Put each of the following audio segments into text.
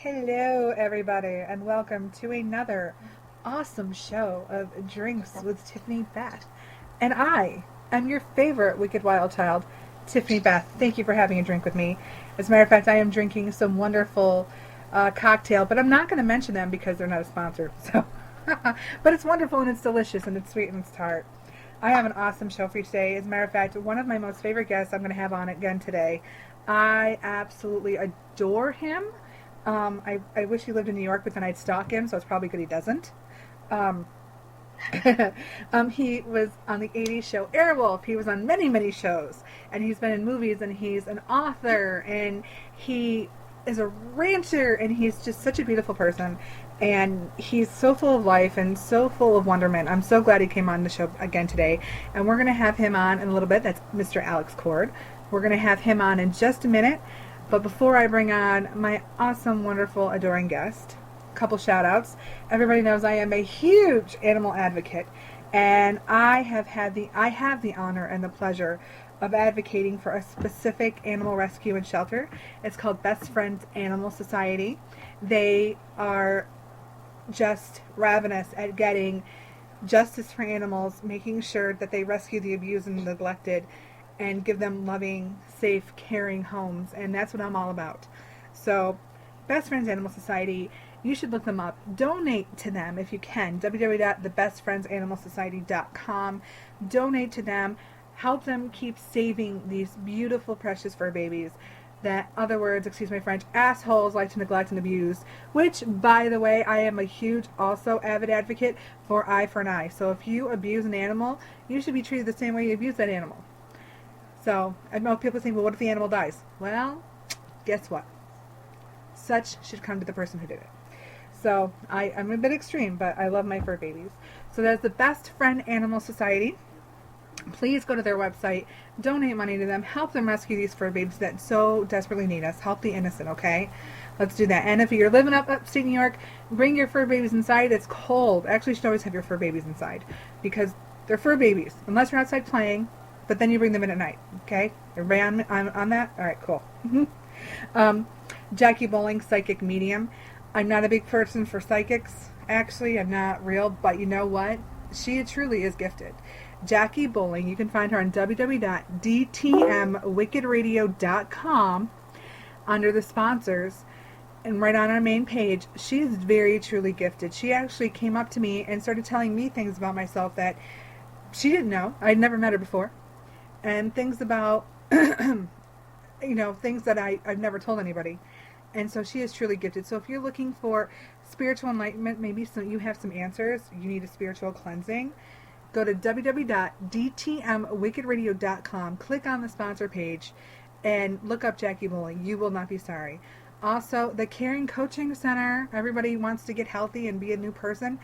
Hello, everybody, and welcome to another awesome show of Drinks with Tiffani Beth. And I am your favorite Wicked Wild Child, Tiffani Beth. Thank you for having a drink with me. As a matter of fact, I am drinking some wonderful cocktail, but I'm not going to mention them because they're not a sponsor. So, but it's wonderful and it's delicious and it's sweet and it's tart. I have an awesome show for you today. As a matter of fact, one of my most favorite guests I'm going to have on again today. I absolutely adore him. I wish he lived in New York, but then I'd stalk him, so it's probably good he doesn't. Um, he was on the 80s show Airwolf. He was on many, many shows. And he's been in movies, and he's an author, and he is a rancher, and he's just such a beautiful person. And he's so full of life and so full of wonderment. I'm so glad he came on the show again today. And we're going to have him on in a little bit. That's Mr. Alex Cord. We're going to have him on in just a minute. But before I bring on my awesome, wonderful, adoring guest, a couple shout outs. Everybody knows I am a huge animal advocate, and I have the honor and the pleasure of advocating for a specific animal rescue and shelter. It's called Best Friends Animal Society. They are just ravenous at getting justice for animals, making sure that they rescue the abused and neglected and give them loving, safe, caring homes. And that's what I'm all about. So, Best Friends Animal Society, you should look them up. Donate to them if you can. www.thebestfriendsanimalsociety.com. Donate to them. Help them keep saving these beautiful, precious fur babies that, other words, excuse my French, assholes like to neglect and abuse. Which, by the way, I am a huge, also avid advocate for eye for an eye. So if you abuse an animal, you should be treated the same way you abuse that animal. So, I know people think, well, what if the animal dies? Well, guess what? Such should come to the person who did it. So, I'm a bit extreme, but I love my fur babies. So, there's the Best Friend Animal Society. Please go to their website, donate money to them, help them rescue these fur babies that so desperately need us. Help the innocent, okay? Let's do that. And if you're living upstate New York, bring your fur babies inside. It's cold. Actually, you should always have your fur babies inside because they're fur babies, unless you're outside playing. But then you bring them in at night, okay? Everybody on that? All right, cool. Jackie Bowling, psychic medium. I'm not a big person for psychics. Actually, I'm not real, but you know what? She truly is gifted. Jackie Bowling, you can find her on www.dtmwickedradio.com under the sponsors. And right on our main page, she is very, truly gifted. She actually came up to me and started telling me things about myself that she didn't know. I'd never met her before. And things about, things that I've never told anybody. And so she is truly gifted. So if you're looking for spiritual enlightenment, maybe you have some answers, you need a spiritual cleansing, go to www.dtmwickedradio.com, click on the sponsor page, and look up Jackie Bowling. You will not be sorry. Also, the Caring Coaching Center. Everybody wants to get healthy and be a new person.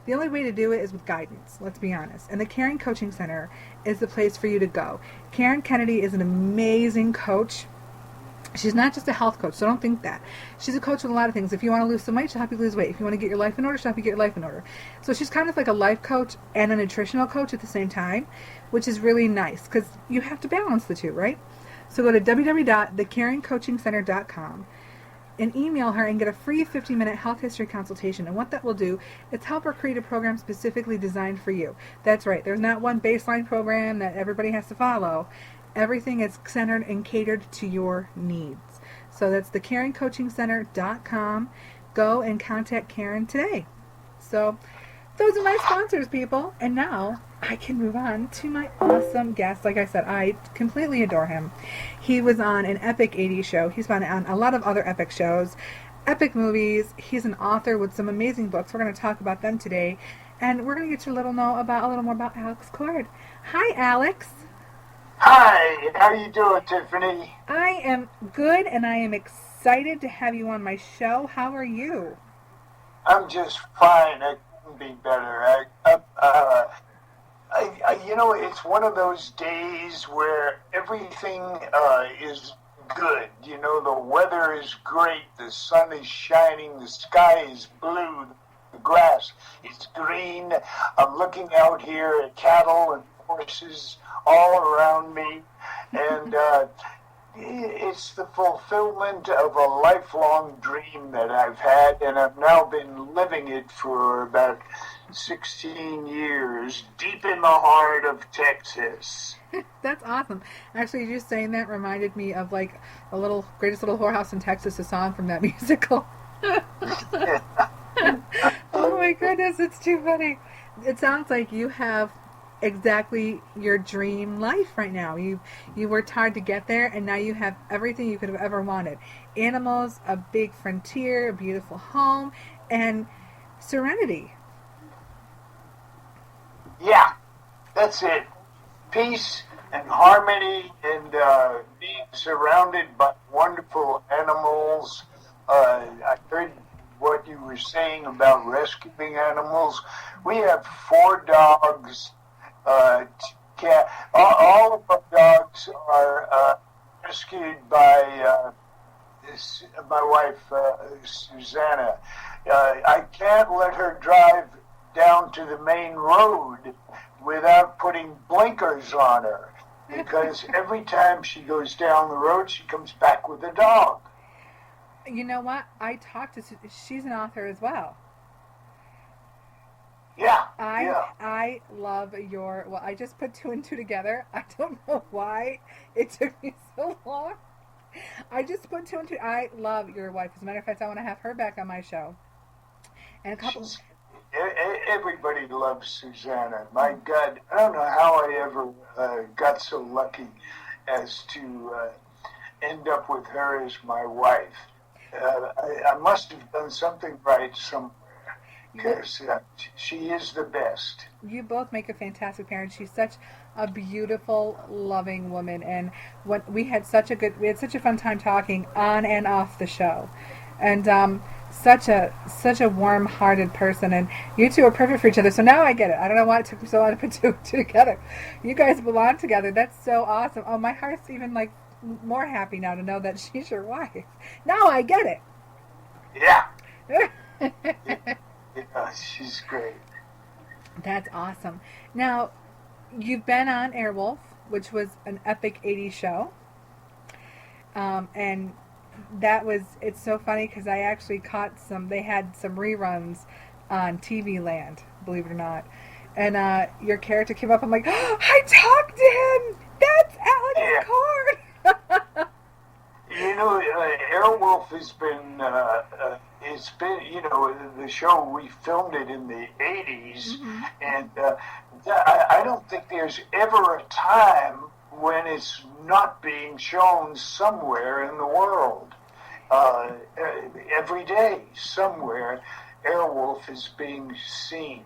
The only way to do it is with guidance, let's be honest. And the Caring Coaching Center is the place for you to go. Karen Kennedy is an amazing coach. She's not just a health coach, so don't think that. She's a coach with a lot of things. If you want to lose some weight, she'll help you lose weight. If you want to get your life in order, she'll help you get your life in order. So she's kind of like a life coach and a nutritional coach at the same time, which is really nice because you have to balance the two, right? So go to www.thecaringcoachingcenter.com. and email her and get a free 15-minute health history consultation. And what that will do is help her create a program specifically designed for you. That's right. There's not one baseline program that everybody has to follow. Everything is centered and catered to your needs. So that's thecaringcoachingcenter.com. Go and contact Karen today. So those are my sponsors, people. And now I can move on to my awesome guest. Like I said, I completely adore him. He was on an epic 80s show. He's been on a lot of other epic shows, epic movies. He's an author with some amazing books. We're going to talk about them today. And we're going to get you a little more about Alex Cord. Hi, Alex. Hi, how you doing, Tiffany? I am good, and I am excited to have you on my show. How are you? I'm just fine. I couldn't be better. It's one of those days where everything is good. You know, the weather is great, the sun is shining, the sky is blue, the grass is green. I'm looking out here at cattle and horses all around me, and It's the fulfillment of a lifelong dream that I've had, and I've now been living it for about 16 years, deep in the heart of Texas. That's awesome. Actually, just saying that reminded me of like a little Greatest Little Whorehouse in Texas, a song from that musical. Oh my goodness, it's too funny. It sounds like you have exactly your dream life right now. You worked hard to get there, and now you have everything you could have ever wanted. Animals, a big frontier, a beautiful home, and serenity. Yeah, that's it. Peace and harmony, and being surrounded by wonderful animals. I heard what you were saying about rescuing animals. We have 4 dogs. Cat. All of our dogs are rescued by my wife, Susanna. I can't let her drive down to the main road without putting blinkers on her, because every time she goes down the road, she comes back with a dog. You know what? I talked to. She's an author as well. Yeah, I love your. Well, I just put 2 and 2 together. I don't know why it took me so long. I just put 2 and 2. I love your wife. As a matter of fact, I want to have her back on my show. And a couple. Everybody loves Susanna. My God, I don't know how I ever got so lucky as to end up with her as my wife. I must have done something right somewhere, because she is the best. You both make a fantastic parent. She's such a beautiful, loving woman, and when we had such a fun time talking on and off the show, and such a warm-hearted person, and you two are perfect for each other. So now I get it. I don't know why it took me so long to put two together. You guys belong together. That's so awesome. Oh, my heart's even like more happy now to know that she's your wife. Now I get it. Yeah. Yeah, she's great. That's awesome. Now, you've been on Airwolf, which was an epic 80s show. And it's so funny because I actually caught they had some reruns on TV Land, believe it or not. And your character came up, I'm like, oh, I talked to him! That's Alex Cord! You know, Airwolf has been, it's been, you know, the show, we filmed it in the 80s, mm-hmm. and I don't think there's ever a time when it's not being shown somewhere in the world. Every day, somewhere, Airwolf is being seen.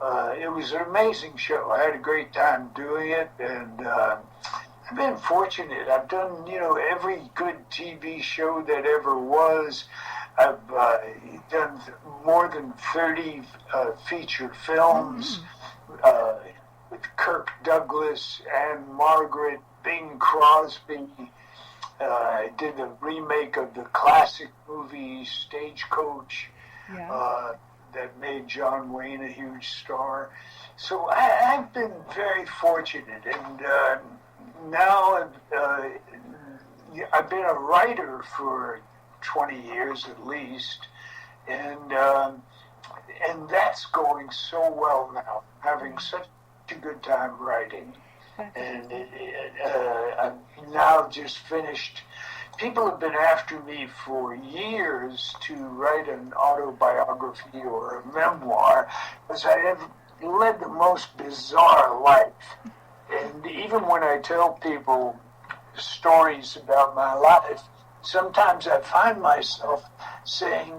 It was an amazing show. I had a great time doing it, and I've been fortunate. I've done, you know, every good TV show that ever was. I've done more than 30 feature films with Kirk Douglas, Anne Margaret, Bing Crosby. I did a remake of the classic movie Stagecoach that made John Wayne a huge star. So I've been very fortunate, and now I've been a writer for 20 years at least, and that's going so well now, having such a good time writing. And I've now just finished. People have been after me for years to write an autobiography or a memoir, because I have led the most bizarre life. And even when I tell people stories about my life, sometimes I find myself saying,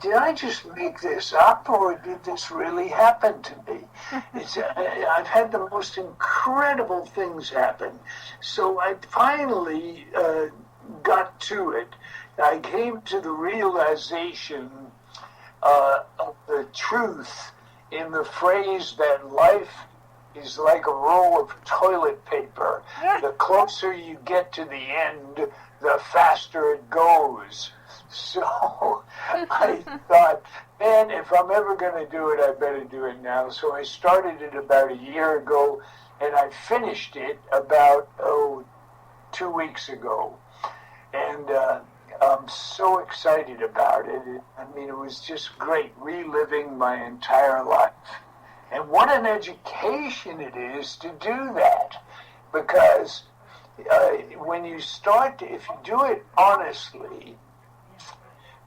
did I just make this up, or did this really happen to me? I've had the most incredible things happen. So I finally got to it. I came to the realization of the truth in the phrase that life is like a roll of toilet paper. The closer you get to the end, the faster it goes. So I thought, man, if I'm ever going to do it, I better do it now. So I started it about a year ago, and I finished it about 2 weeks ago, and I'm so excited about it. I mean, it was just great, reliving my entire life. And what an education it is to do that, because when you start, if you do it honestly,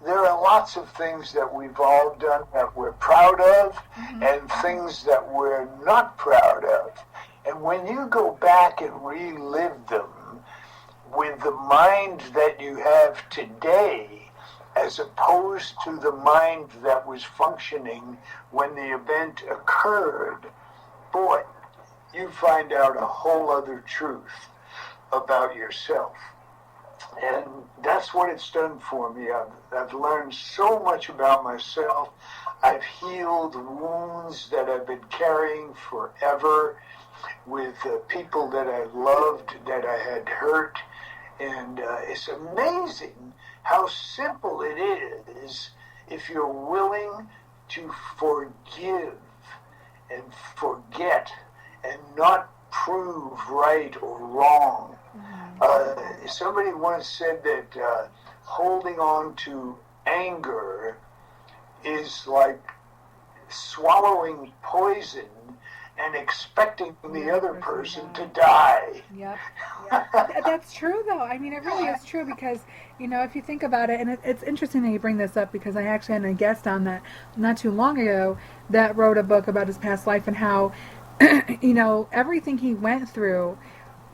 there are lots of things that we've all done that we're proud of, and things that we're not proud of. And when you go back and relive them with the mind that you have today, as opposed to the mind that was functioning when the event occurred, boy, you find out a whole other truth about yourself. And that's what it's done for me. I've learned so much about myself. I've healed wounds that I've been carrying forever with people that I loved, that I had hurt. And it's amazing how simple it is if you're willing to forgive and forget and not prove right or wrong. Somebody once said that holding on to anger is like swallowing poison and expecting the other person to die. Yep. That's true, though. I mean, it really is true, because, if you think about it, and it's interesting that you bring this up, because I actually had a guest on that not too long ago that wrote a book about his past life and how, everything he went through,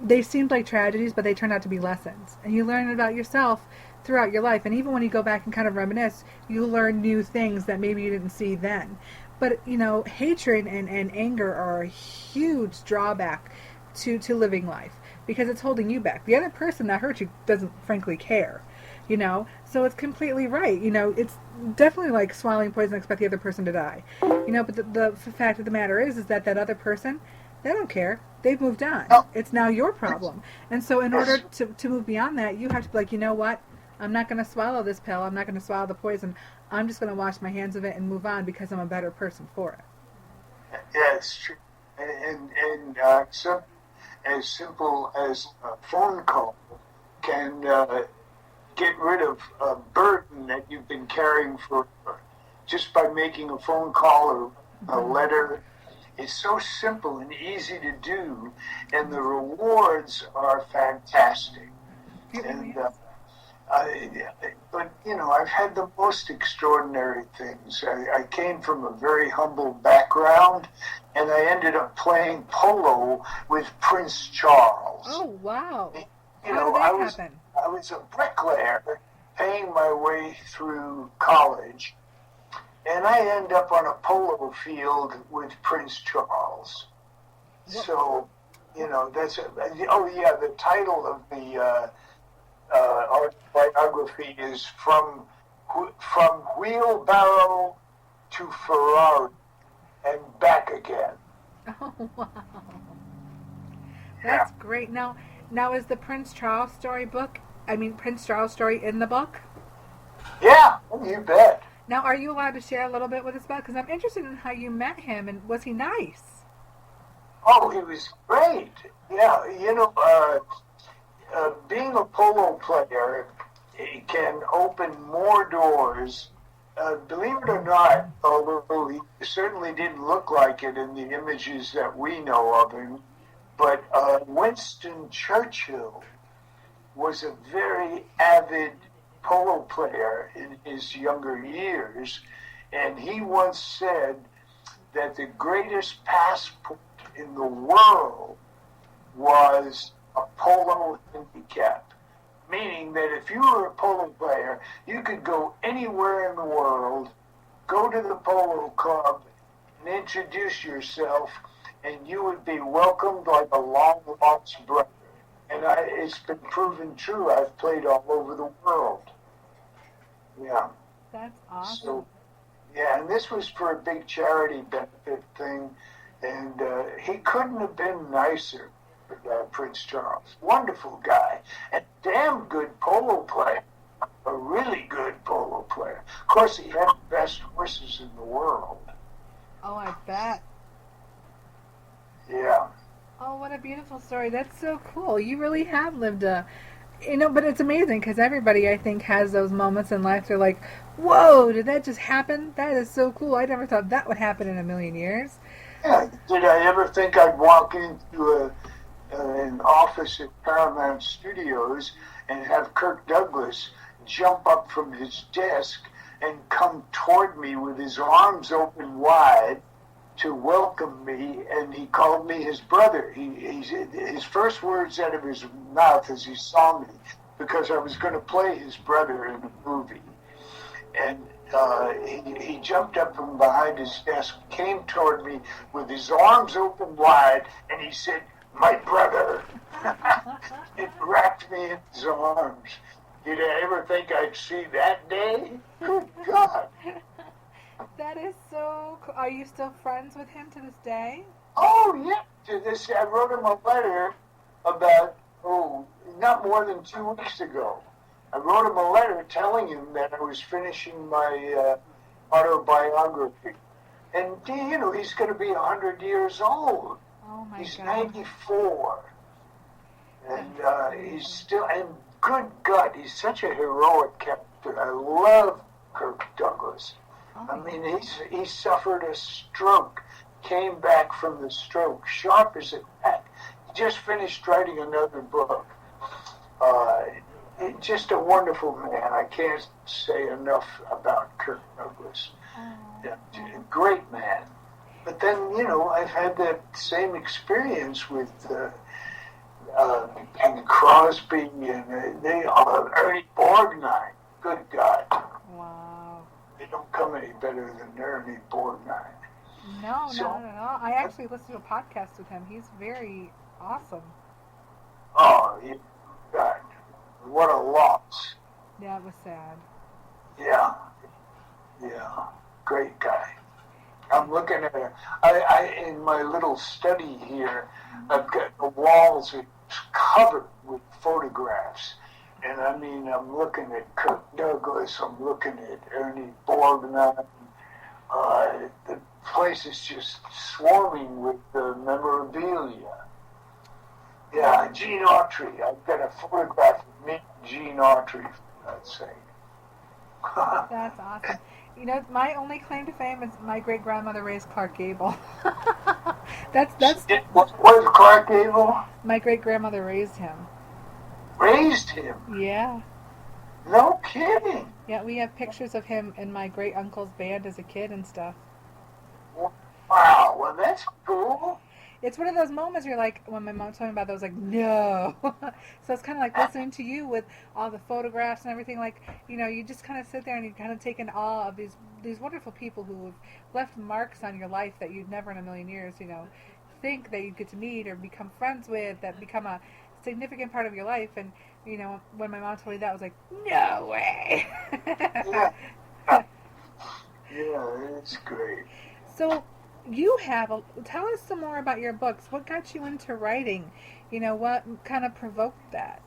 they seemed like tragedies, but they turned out to be lessons. And you learn about yourself throughout your life. And even when you go back and kind of reminisce, you learn new things that maybe you didn't see then. But, hatred and anger are a huge drawback to living life, because it's holding you back. The other person that hurt you doesn't, frankly, care, So it's completely right. It's definitely like swallowing poison and expect the other person to die. But the fact of the matter is that other person, they don't care. They've moved on. It's now your problem. And so in order to move beyond that, you have to be like, you know what? I'm not going to swallow this pill. I'm not going to swallow the poison. I'm just going to wash my hands of it and move on, because I'm a better person for it. Yeah, it's true. And so, as simple as a phone call can get rid of a burden that you've been carrying for just by making a phone call or a letter. It's so simple and easy to do, and the rewards are fantastic. And but I've had the most extraordinary things. I came from a very humble background, and I ended up playing polo with Prince Charles. Oh, wow! I was a bricklayer, paying my way through college. And I end up on a polo field with Prince Charles. What? So, that's the title of the autobiography is From Wheelbarrow to Ferrari and Back Again. Oh, wow. That's great. Now is the Prince Charles story in the book? Yeah, you bet. Now, are you allowed to share a little bit with us about? Because I'm interested in how you met him, and was he nice? Oh, he was great. Yeah, being a polo player, it can open more doors. Believe it or not, although he certainly didn't look like it in the images that we know of him, but Winston Churchill was a very avid polo player in his younger years, and he once said that the greatest passport in the world was a polo handicap, meaning that if you were a polo player, you could go anywhere in the world, go to the polo club, and introduce yourself, and you would be welcomed like a long-lost brother. And it's been proven true. I've played all over the world. Yeah. That's awesome. So, yeah, and this was for a big charity benefit thing, and he couldn't have been nicer, Prince Charles. Wonderful guy, and damn good polo player. A really good polo player. Of course, he had the best horses in the world. Oh, I bet. Yeah. Oh, what a beautiful story. That's so cool. You really have lived a, but it's amazing because everybody, I think, has those moments in life. They're like, whoa, did that just happen? That is so cool. I never thought that would happen in a million years. Yeah, did I ever think I'd walk into an office at Paramount Studios and have Kirk Douglas jump up from his desk and come toward me with his arms open wide to welcome me, and he called me his brother. His first words out of his mouth as he saw me, because I was going to play his brother in a movie. And he jumped up from behind his desk, came toward me with his arms open wide, and he said, "My brother." It wrapped me in his arms. Did I ever think I'd see that day? Good God. That is so cool. Are you still friends with him to this day? Oh, yeah. To this, I wrote him a letter about, not more than 2 weeks ago. I wrote him a letter telling him that I was finishing my autobiography. And, he's going to be 100 years old. Oh, my He's God. 94. And he's still, and good God, he's such a heroic character. I love Kirk Douglas. Oh, I mean, he suffered a stroke, came back from the stroke, sharp as a tack. He just finished writing another book. Just a wonderful man. I can't say enough about Kirk Douglas. Yeah, great man. But then, I've had that same experience with and Crosby and Ernie Borgnine. Good God. wow. They don't come any better than Ernie Borgnine. No, not at all. I actually listened to a podcast with him. He's very awesome. Oh, God. What a loss. Yeah, it was sad. Yeah. Great guy. I'm looking at it. I in my little study here, I've got the walls covered with photographs. And I mean, I'm looking at Kirk Douglas, I'm looking at Ernie Borgnine. The place is just swarming with memorabilia. Yeah, Gene Autry. I've got a photograph of me and Gene Autry, for God's sake. That's awesome. My only claim to fame is my great-grandmother raised Clark Gable. that's Was Clark Gable? my great-grandmother raised him. Raised him? Yeah. No kidding. Yeah, we have pictures of him in my great-uncle's band as a kid and stuff. Wow, well, that's cool. It's one of those moments you're like, when my mom told me about that, I was like, no. So it's kind of like listening to you with all the photographs and everything. Like, you just kind of sit there and you kind of take in awe of these wonderful people who have left marks on your life that you'd never in a million years, think that you'd get to meet or become friends with, that become a significant part of your life. And, when my mom told me that, I was like, no way. Yeah. Yeah, it's great. So, tell us some more about your books. What got you into writing? What kind of provoked that?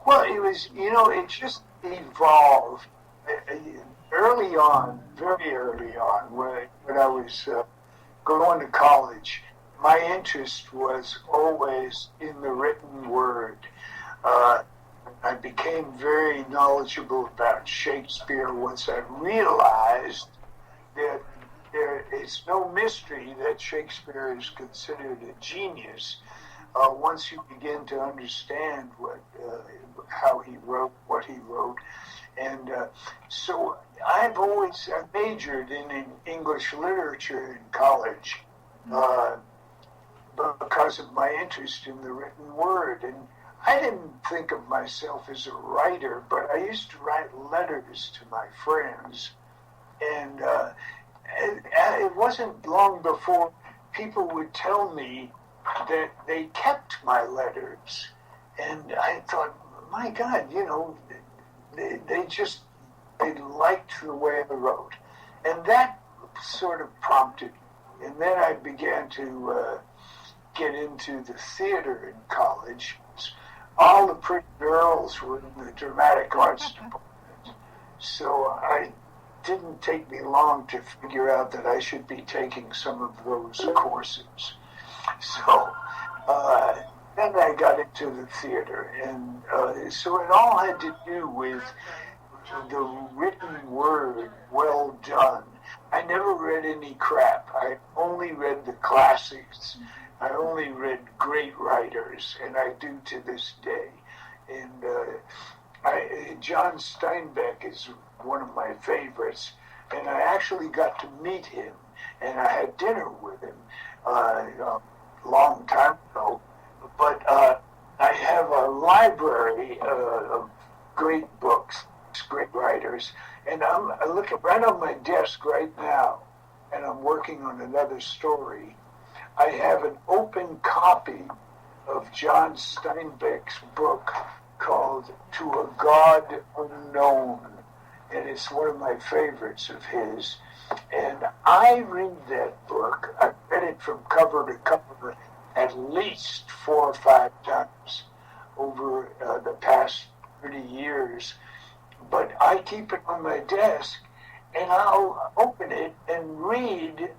Well, it was, it just evolved early on, very early on, when I was going to college. My interest was always in the written word. I became very knowledgeable about Shakespeare once I realized that it's no mystery that Shakespeare is considered a genius once you begin to understand how he wrote, what he wrote. And so I majored in English literature in college because of my interest in the written word. And I didn't think of myself as a writer, but I used to write letters to my friends. And it wasn't long before people would tell me that they kept my letters. And I thought, my God, they liked the way I wrote. And that sort of prompted me. And then I began to get into the theater in college. All the pretty girls were in the dramatic arts department. So it didn't take me long to figure out that I should be taking some of those courses. So Uh, then I got into the theater, and so it all had to do with the written word, well done. I never read any crap. I only read the classics. I only read great writers, and I do to this day. And John Steinbeck is one of my favorites, and I actually got to meet him, and I had dinner with him a long time ago. But I have a library of great books, great writers, and I'm looking right on my desk right now, and I'm working on another story. I have an open copy of John Steinbeck's book called To a God Unknown, and it's one of my favorites of his. And I read that book. I've read it from cover to cover at least 4 or 5 times over the past 30 years. But I keep it on my desk, and I'll open it and read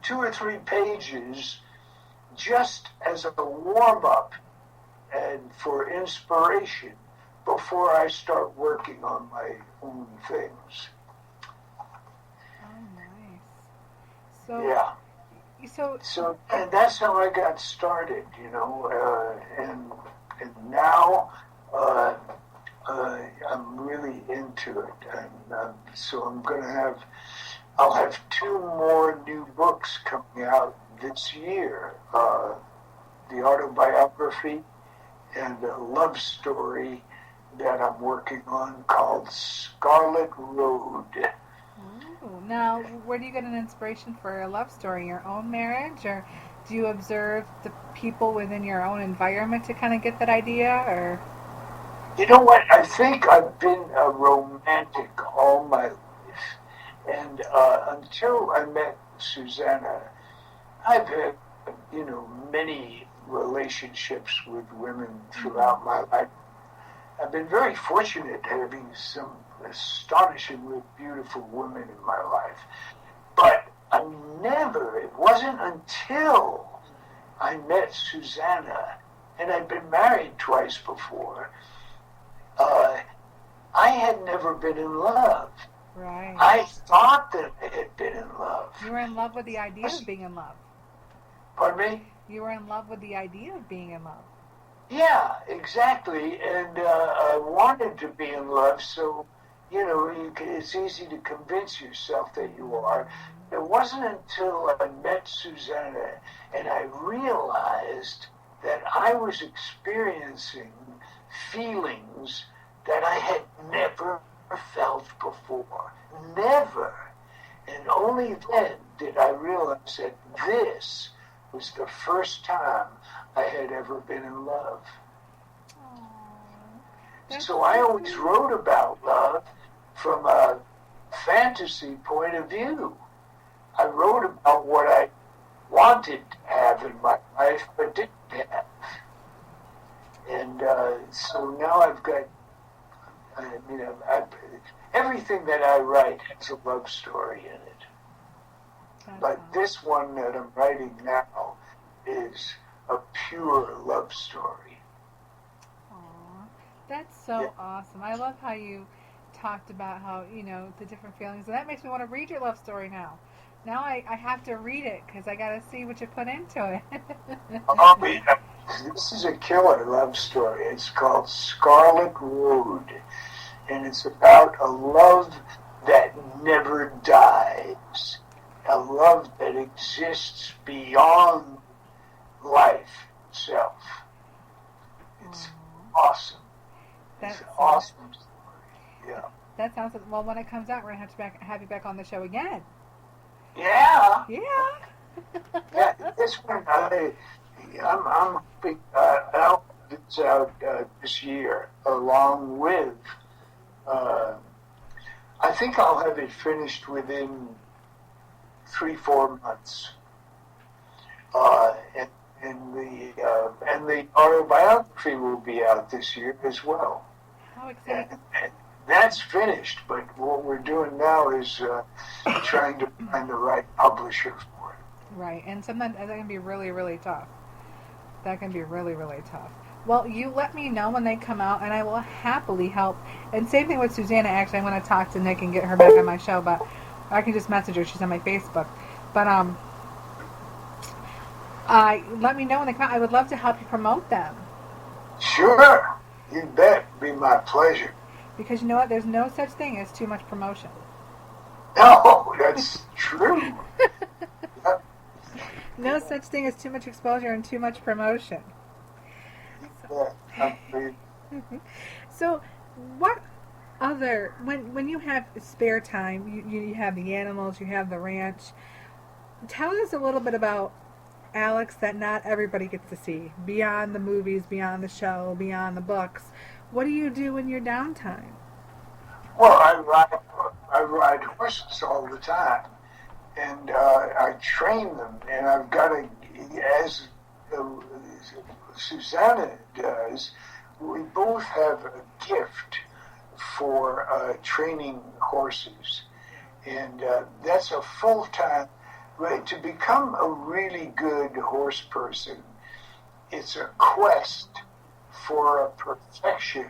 2 or 3 pages just as a warm-up and for inspiration before I start working on my own things. Oh, nice. So, yeah. So, And that's how I got started, you know, and now I'm really into it, and so I'll have 2 more new books coming out this year, the autobiography and a love story that I'm working on called Scarlet Road. ooh, now, where do you get an inspiration for a love story? Your own marriage, or do you observe the people within your own environment to kind of get that idea, or? You know what? I think I've been a romantic all my life. And until I met Susanna, I've had, you know, many relationships with women throughout my life. I've been very fortunate having some astonishingly beautiful women in my life. But it wasn't until I met Susanna, and I'd been married twice before, I had never been in love. Right. I thought that I had been in love. You were in love with the idea of being in love. Pardon me? You were in love with the idea of being in love. Yeah, exactly. And I wanted to be in love, so, you know, it's easy to convince yourself that you are. It wasn't until I met Susanna and I realized that I was experiencing feelings that I had never felt before. Never. And only then did I realize that this was the first time I had ever been in love. So I always wrote about love from a fantasy point of view. I wrote about what I wanted to have in my life but didn't have. And so now I've got, everything that I write has a love story in it. But this one that I'm writing now is a pure love story. Aww, that's so awesome. I love how you talked about how, you know, the different feelings. And that makes me want to read your love story now. Now I have to read it because I got to see what you put into it. This is a killer love story. It's called Scarlet Road. And it's about a love that never dies. A love that exists beyond life itself. It's awesome. It's an awesome story. Yeah. That sounds like, well, when it comes out, we're going to have you back on the show again. Yeah. Yeah. Yeah, this one, I'm hoping it's out this year, along with, I think I'll have it finished within 3-4 months. And the autobiography will be out this year as well. How exciting. And that's finished, but what we're doing now is trying to find the right publisher for it. Right, and sometimes that can be really, really tough. That can be really, really tough. Well, you let me know when they come out, and I will happily help. And same thing with Susanna. Actually, I'm going to talk to Nick and get her back on my show, but I can just message her. She's on my Facebook. But let me know when they come out. I would love to help you promote them. Sure. You bet. Be my pleasure. Because you know what? There's no such thing as too much promotion. No, that's true. Yep. No such thing as too much exposure and too much promotion. So, what other, when you have spare time, you have the animals, you have the ranch, tell us a little bit about Alex that not everybody gets to see, beyond the movies, beyond the show, beyond the books. What do you do in your downtime? Well, I ride horses all the time, and I train them, and I've got a, as Susanna does, we both have a gift for training horses, and that's a full-time, right? To become a really good horse person, it's a quest for a perfection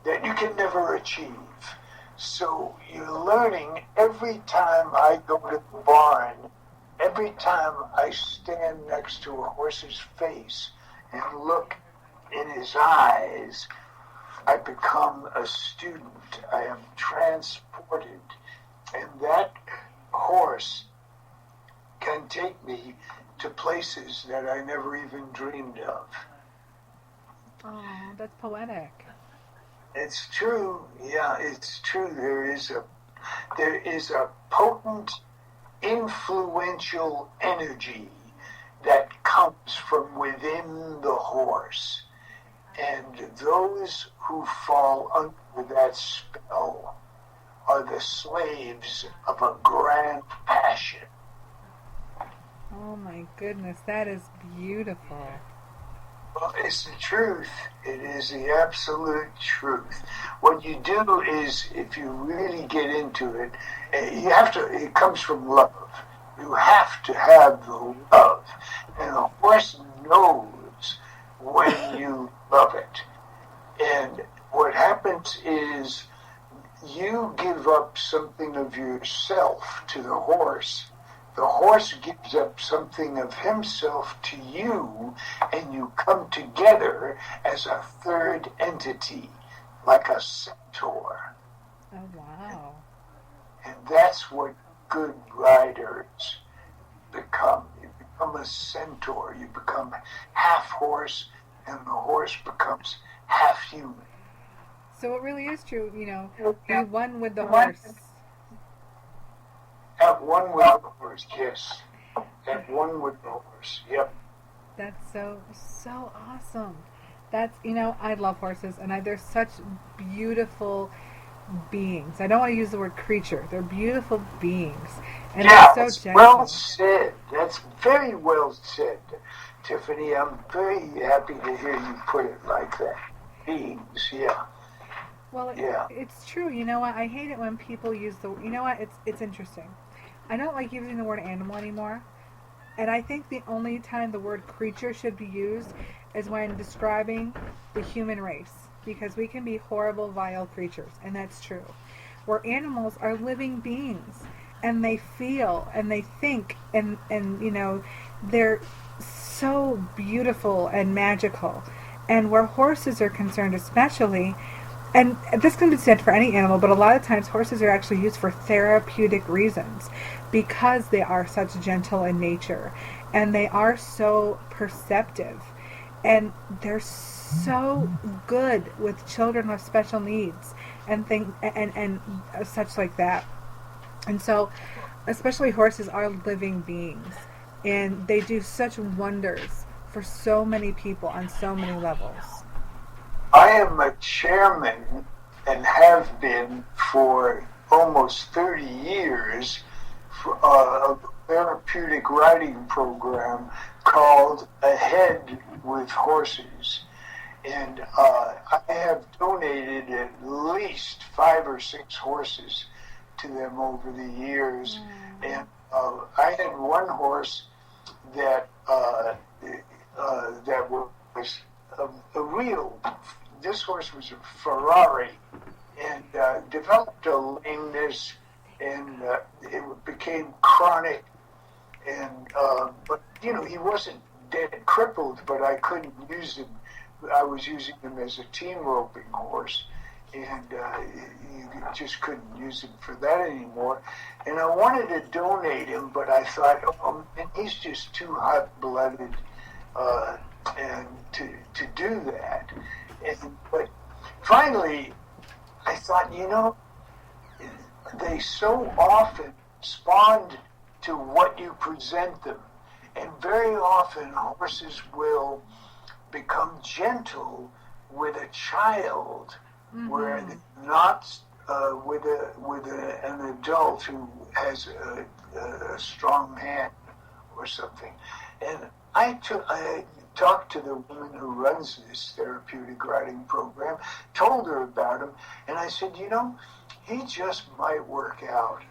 that you can never achieve. So you're learning every time I go to the barn, every time I stand next to a horse's face and look in his eyes, I become a student. I am transported. And that horse can take me to places that I never even dreamed of. Oh, that's poetic. It's true. Yeah, it's true. There is a potent, influential energy that comes from within the horse. And those who fall under that spell are the slaves of a grand passion. Oh my goodness, that is beautiful. Well, it's the truth. It is the absolute truth. What you do is, if you really get into it, you have to, it comes from love. You have to have the love. And the horse knows when you love it. And what happens is you give up something of yourself to the horse. The horse gives up something of himself to you, and you come together as a third entity, like a centaur. Oh, wow. And that's what good riders become. You become a centaur. You become half horse, and the horse becomes half human. So it really is true, you know, be one with the horse. At one with the horse, yes. At one with the horse, yep. That's so awesome. That's, you know, I love horses, and they're such beautiful beings. I don't want to use the word creature. They're beautiful beings. And Yeah, they're that's so gentle. well said. That's very well said, Tiffany. I'm very happy to hear you put it like that. Beings, yeah. Well, it's true. You know what? I hate it when people use the, you know what? It's interesting. I don't like using the word animal anymore. And I think the only time the word creature should be used is when describing the human race. Because we can be horrible, vile creatures. And that's true. Where animals are living beings. And they feel and they think. And you know, they're so beautiful and magical. And where horses are concerned especially, and this can be said for any animal, but a lot of times horses are actually used for therapeutic reasons because they are such gentle in nature and they are so perceptive and they're so good with children with special needs and such like that. And so, especially horses are living beings and they do such wonders for so many people on so many levels. I am a chairman and have been for almost 30 years for a therapeutic riding program called Ahead with Horses. And I have donated at least 5 or 6 horses to them over the years. And I had one horse that that was a real, this horse was a Ferrari, and developed a lameness, and it became chronic, and but he wasn't dead crippled, but I couldn't use him. I was using him as a team roping horse, and you just couldn't use him for that anymore. And I wanted to donate him, but I thought, oh man, he's just too hot-blooded and to do that. But finally, I thought, they so often respond to what you present them. And very often horses will become gentle with a child, where they're not with an adult who has a strong hand or something. And I talked to the woman who runs this therapeutic riding program, told her about him, and I said, he just might work out.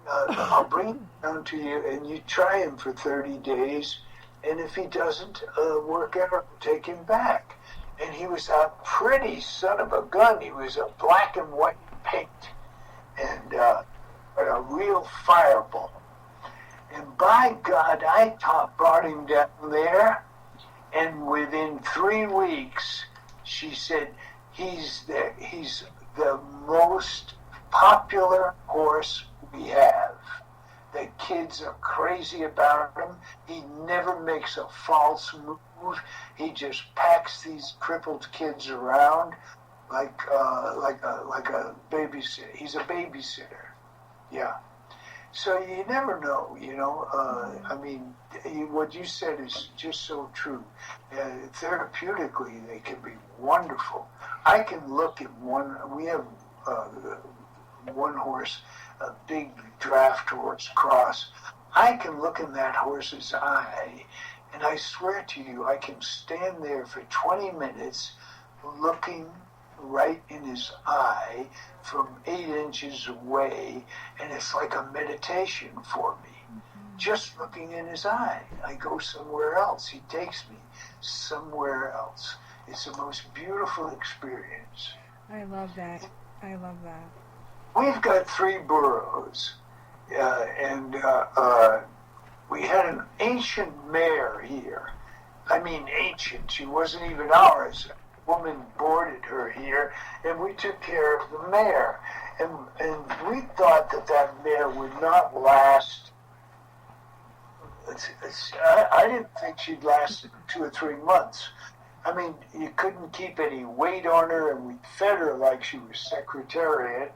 I'll bring him down to you, and you try him for 30 days, and if he doesn't work out, take him back. And he was a pretty son of a gun. He was a black and white paint, and a real fireball. And by God, I brought him down there, and within 3 weeks, she said, he's the most popular horse we have. The kids are crazy about him. He never makes a false move. He just packs these crippled kids around like a babysitter. He's a babysitter. Yeah. So you never know, what you said is just so true. Therapeutically, they can be wonderful. I can look at we have one horse, a big draft horse cross. I can look in that horse's eye, and I swear to you, I can stand there for 20 minutes looking right in his eye from 8 inches away, and it's like a meditation for me. Just looking in his eye. I go somewhere else. He takes me somewhere else. It's the most beautiful experience. I love that. We've got 3 burros, and we had an ancient mare here. I mean ancient. She wasn't even ours. A woman boarded her here, and we took care of the mare. And we thought that mare would not last. I didn't think she'd last 2 or 3 months. I mean, you couldn't keep any weight on her, and we fed her like she was Secretariat.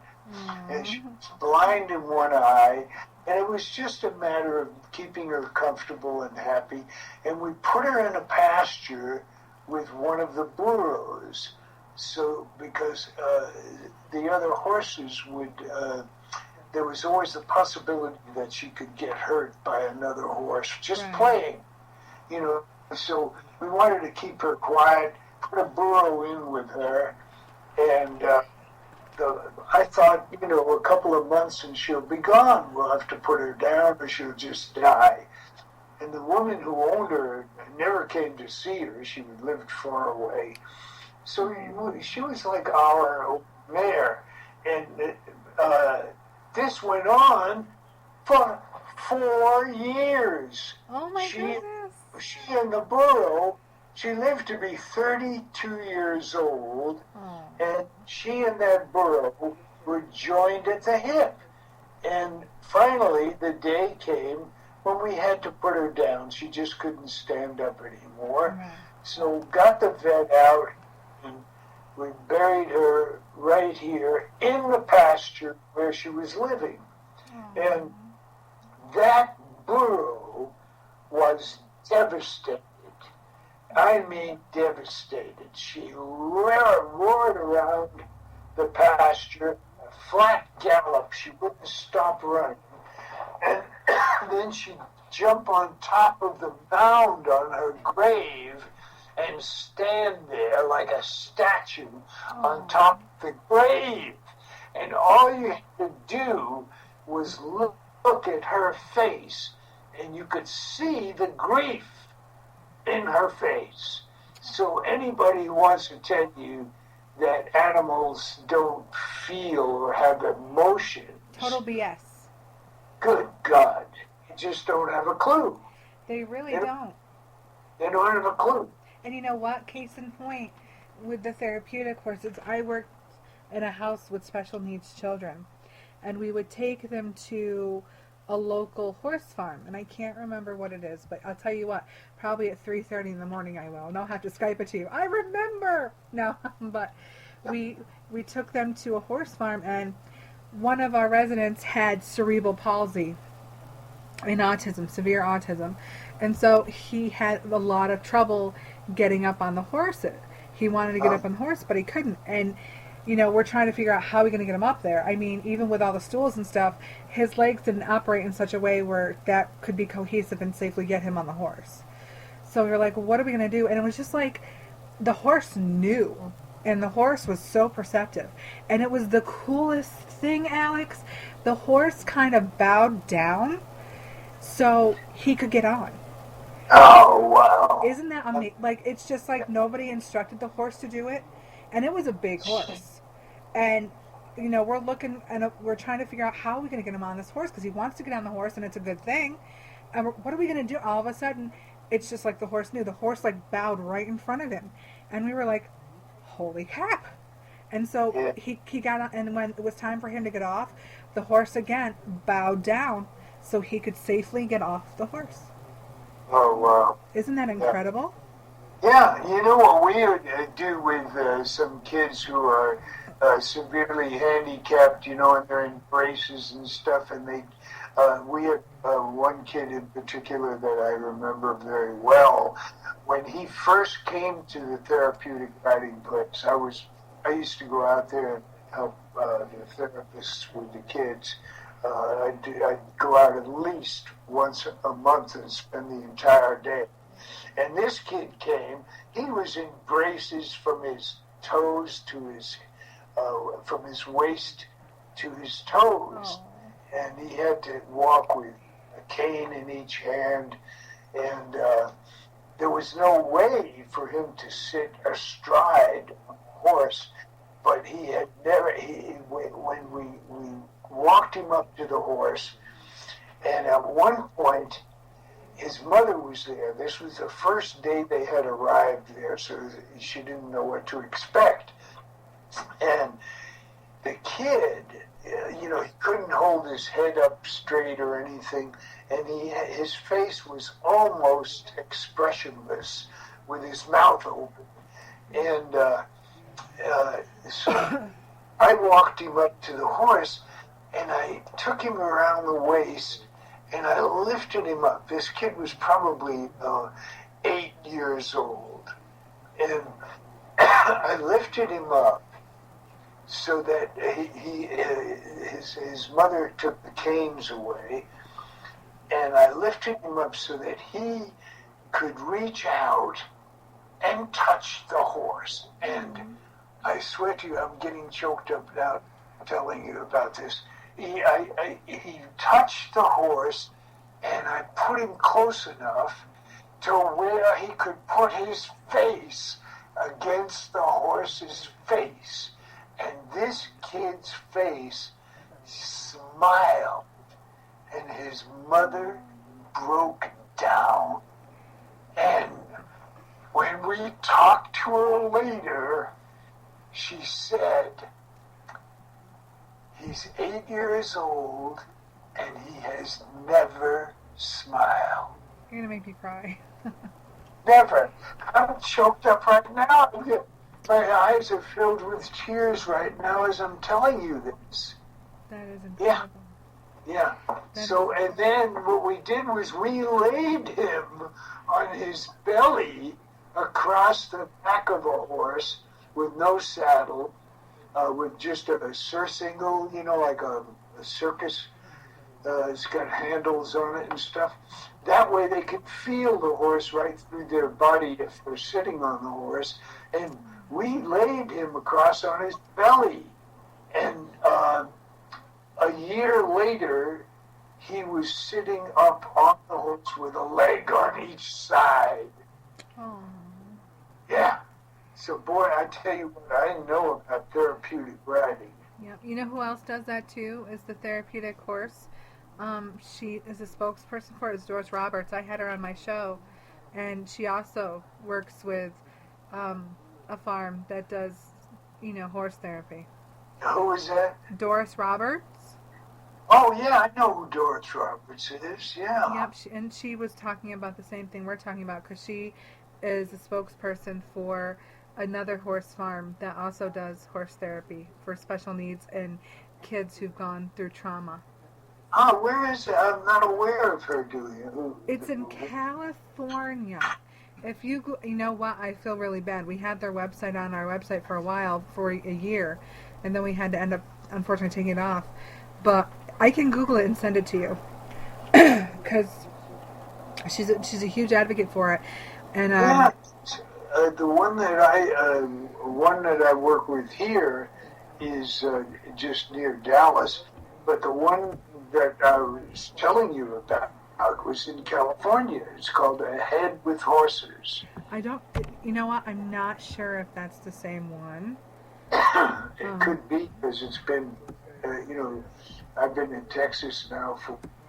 And she was blind in one eye, and it was just a matter of keeping her comfortable and happy. And we put her in a pasture with one of the burros, because the other horses would, there was always the possibility that she could get hurt by another horse just playing, So we wanted to keep her quiet, put a burro in with her, and I thought, a couple of months and she'll be gone. We'll have to put her down or she'll just die. And the woman who owned her never came to see her. She lived far away. So she was like our mare. And this went on for 4 years. Oh my goodness. She and the burro, she lived to be 32 years old, and she and that burro were joined at the hip. And finally, the day came when we had to put her down. She just couldn't stand up anymore. So got the vet out, and we buried her right here in the pasture where she was living. And that burro was devastated. I mean devastated. She roared around the pasture, a flat gallop. She wouldn't stop running. And then she'd jump on top of the mound on her grave and stand there like a statue on top of the grave. And all you had to do was look at her face, and you could see the grief in her face. So anybody who wants to tell you that animals don't feel or have emotions, Total BS. good God, you just don't have a clue. They really don't. They don't have a clue. And you know what? Case in point, with the therapeutic horses, I worked in a house with special needs children, and we would take them to a local horse farm, and I can't remember what it is, but I'll tell you what, probably at 3:30 in the morning I will, and I'll have to Skype it to you. I remember! No, but we took them to a horse farm, and one of our residents had cerebral palsy and autism, severe autism, and so he had a lot of trouble getting up on the horse. He wanted to get up on the horse, but he couldn't, and you know, we're trying to figure out how we're going to get him up there. I mean, even with all the stools and stuff, his legs didn't operate in such a way where that could be cohesive and safely get him on the horse. So we were like, well, what are we going to do? And it was just like, the horse knew. And the horse was so perceptive. And it was the coolest thing, Alex. The horse kind of bowed down so he could get on. Oh, wow. Isn't that amazing? Like, it's just like nobody instructed the horse to do it. And it was a big horse. And, you know, we're looking and we're trying to figure out how we're going to get him on this horse because he wants to get on the horse and it's a good thing. And what are we going to do? All of a sudden, it's just like the horse knew. The horse, like, bowed right in front of him. And we were like, holy crap. And so he got on, and when it was time for him to get off, the horse again bowed down so he could safely get off the horse. Oh, wow. Isn't that incredible? Yeah, you know what we do with some kids who are severely handicapped, you know, and they're in braces and stuff, and we had one kid in particular that I remember very well. When he first came to the therapeutic riding place, I used to go out there and help the therapists with the kids. I'd go out at least once a month and spend the entire day. And this kid came, he was in braces from his toes to from his waist to his toes. Oh. And he had to walk with a cane in each hand. And there was no way for him to sit astride a horse. But he had never, when we walked him up to the horse, and at one point, his mother was there. This was the first day they had arrived there, so she didn't know what to expect. And the kid, you know, he couldn't hold his head up straight or anything, and his face was almost expressionless with his mouth open. And so I walked him up to the horse, and I took him around the waist, and I lifted him up. This kid was probably 8 years old. And I lifted him up so that his mother took the canes away. And I lifted him up so that he could reach out and touch the horse. And I swear to you, I'm getting choked up now telling you about this. He touched the horse, and I put him close enough to where he could put his face against the horse's face. And this kid's face smiled, and his mother broke down. And when we talked to her later, she said, he's 8 years old, and he has never smiled. You're going to make me cry. Never. I'm choked up right now. My eyes are filled with tears right now as I'm telling you this. That is incredible. Yeah. So, and then what we did was we laid him on his belly across the back of a horse with no saddle, with just a surcingle, you know, like a circus. It's got handles on it and stuff. That way they could feel the horse right through their body if they're sitting on the horse. And we laid him across on his belly. And a year later, he was sitting up on the horse with a leg on each side. Oh. Yeah. So, boy, I tell you what, I know about therapeutic riding. Yeah. You know who else does that too? Is the therapeutic horse. She is a spokesperson for it. Is Doris Roberts. I had her on my show, and she also works with a farm that does, horse therapy. Who is that? Doris Roberts. Oh, yeah, I know who Doris Roberts is, yeah. Yep, and she was talking about the same thing we're talking about because she is a spokesperson for another horse farm that also does horse therapy for special needs and kids who've gone through trauma. Oh, where is it? I'm not aware of her doing it. It's in California. If you know what, I feel really bad. We had their website on our website for a while, for a year, and then we had to end up, unfortunately, taking it off. But I can Google it and send it to you because she's a huge advocate for it. And yeah, the one that I work with here is just near Dallas, but the one that I was telling you about was in California. It's called Ahead with Horses. You know what? I'm not sure if that's the same one. It could be because it's been, I've been in Texas now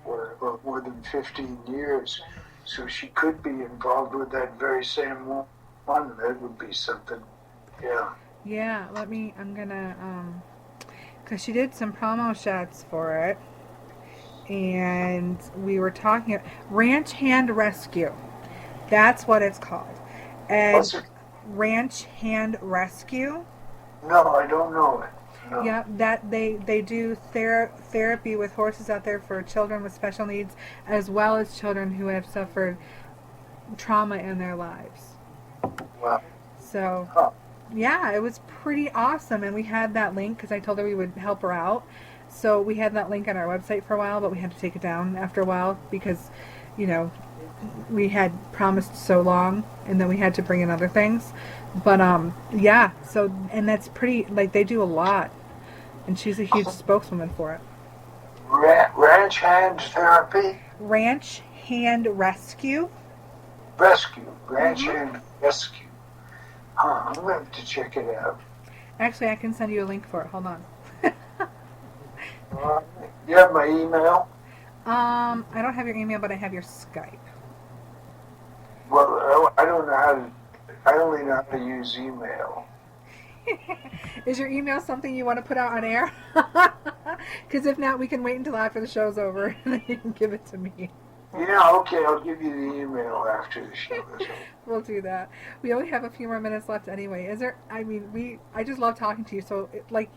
for more than 15 years, so she could be involved with that very same one. That would be something, yeah. Yeah, I'm gonna, because she did some promo shots for it, and we were talking, Ranch Hand Rescue. That's what it's called. And What's it? Ranch Hand Rescue. No, I don't know it. No. Yeah, that they do therapy with horses out there for children with special needs, as well as children who have suffered trauma in their lives. Wow. So, Huh. yeah, it was pretty awesome, and we had that link because I told her we would help her out. So we had that link on our website for a while, but we had to take it down after a while because, we had promised so long, and then we had to bring in other things. But yeah, so, and that's pretty, they do a lot, and she's a huge spokeswoman for it. Ranch Hand Therapy? Ranch Hand Rescue. Ranch Hand Rescue. Huh, I'm going to have to check it out. Actually, I can send you a link for it. Hold on. You have my email? I don't have your email, but I have your Skype. Well, I don't know how to. I only know how to use email. Is your email something you want to put out on air? Because if not, we can wait until after the show's over and then you can give it to me. Yeah, okay, I'll give you the email after the show is over. We'll do that. We only have a few more minutes left anyway. I just love talking to you. So, like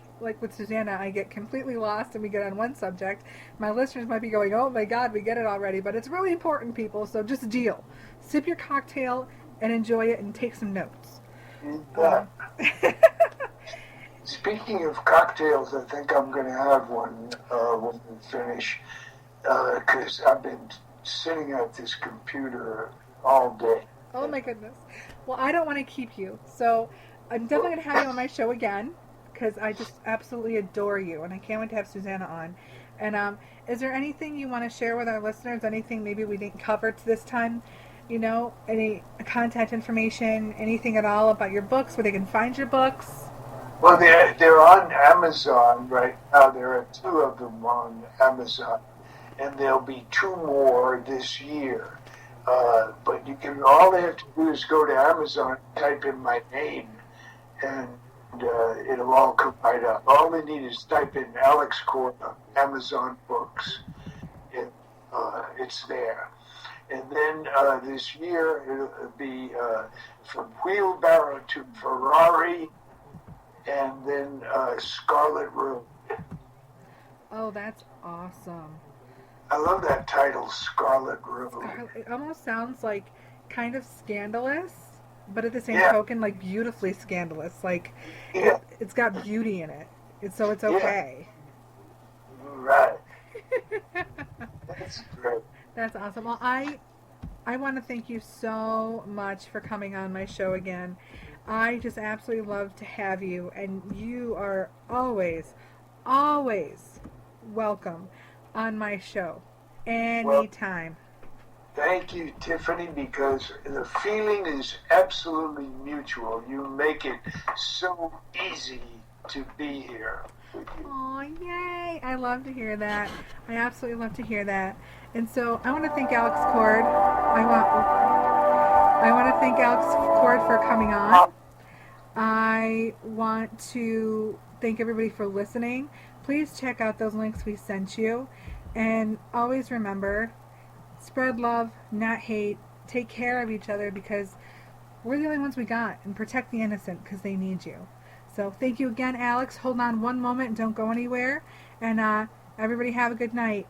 with Susanna, I get completely lost and we get on one subject. My listeners might be going, oh my God, we get it already. But it's really important, people, so just deal. Sip your cocktail and enjoy it and take some notes. Speaking of cocktails, I think I'm going to have one when we finish, because I've been sitting at this computer all day. Oh my goodness. Well, I don't want to keep you, so I'm definitely going to have you on my show again, because I just absolutely adore you, and I can't wait to have Susanna on. And is there anything you want to share with our listeners, anything maybe we didn't cover this time? Any contact information, anything at all about your books, where they can find your books? Well, they're on Amazon right now. There are 2 of them on Amazon, and there'll be 2 more this year. But all they have to do is go to Amazon, type in my name, and it'll all come right up. All they need is type in Alex Corda, Amazon Books. It's there. And then this year it'll be from Wheelbarrow to Ferrari, and then Scarlet Road. Oh, that's awesome. I love that title, Scarlet Road. It almost sounds like kind of scandalous, but at the same Yeah. token, beautifully scandalous. Yeah. It's got beauty in it. So it's okay. Right. That's great. That's awesome. Well, I want to thank you so much for coming on my show again. I just absolutely love to have you, and you are always, always welcome on my show anytime. Thank you, Tiffany, because the feeling is absolutely mutual. You make it so easy to be here with you. Oh, yay! I love to hear that. I absolutely love to hear that. And so I want to thank Alex Cord. I want to thank Alex Cord for coming on. I want to thank everybody for listening. Please check out those links we sent you. And always remember, spread love, not hate. Take care of each other because we're the only ones we got. And protect the innocent because they need you. So thank you again, Alex. Hold on one moment and don't go anywhere. And everybody have a good night.